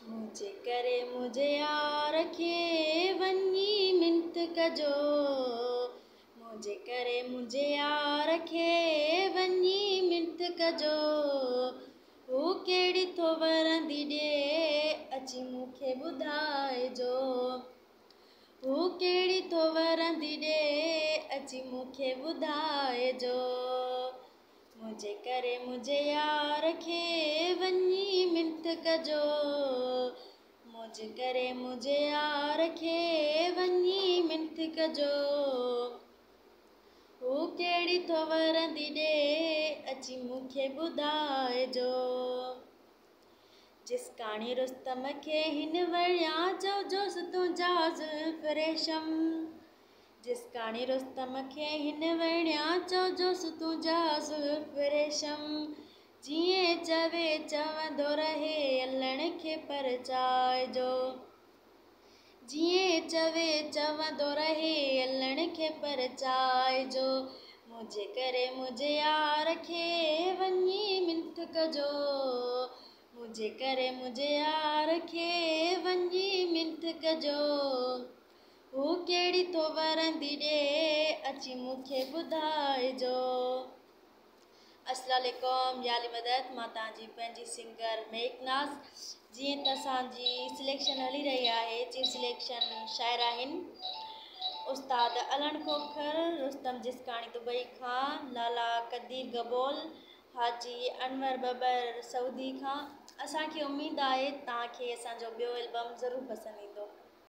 मुझे करे मुझे यार खे वञी मिंत कजो। मुझे करे मुझे यार खे वञी मिंत कजो। हू कहिड़ी थो वरंदी ॾे अची मूंखे ॿुधाइजो। हू कहिड़ी थो वरंदी ॾे अची मूंखे ॿुधाइजो। मुझे करे मुझे यार खे वञी मिंत कजो। मुझे करे मुझे यार खे वञी मिंत कजो। हू कहिड़ी थो वरंदी ॾे अची मूंखे ॿुधाइजो। जिस काणी रुस्तम खे हिन वणिया चवजोसि तुंहिंजा ज़ुल्फ़ रेशम। जिस काणी रुस्तम खे हिन वणिया चवजोसि तुंहिंजा ज़ुल्फ़ रेशम। जीअं चवे चवंदो रहे अलण खे परचाइजो। जीअं चवे चवंदो रहे अलण खे परचाइजो। मुझे करे मुझे यार खे वञी मिंत कजो। मुझे करे मुझे यार खे वञी मिंत कजो। हू कहिड़ी थो वरंदी ॾे अची मूंखे ॿुधाइजो। अस्सलाम वालेकुम, याली मदद। मां तव्हांजी पंहिंजी सिंगर मेघनाज़। जीअं त असांजी सिलेक्शन हली रही आहे, चीफ सिलेक्शन शाइर आहिनि उस्ताद अलण खोखर, रुस्तम जिसकाणी दुबई खां, लाला कदीर गबोल, हाजी अनवर बबर सऊदी खां। असांखे उमेदु आहे तव्हांखे असांजो ॿियो एल्बम ज़रूरु पसंदि ईंदो।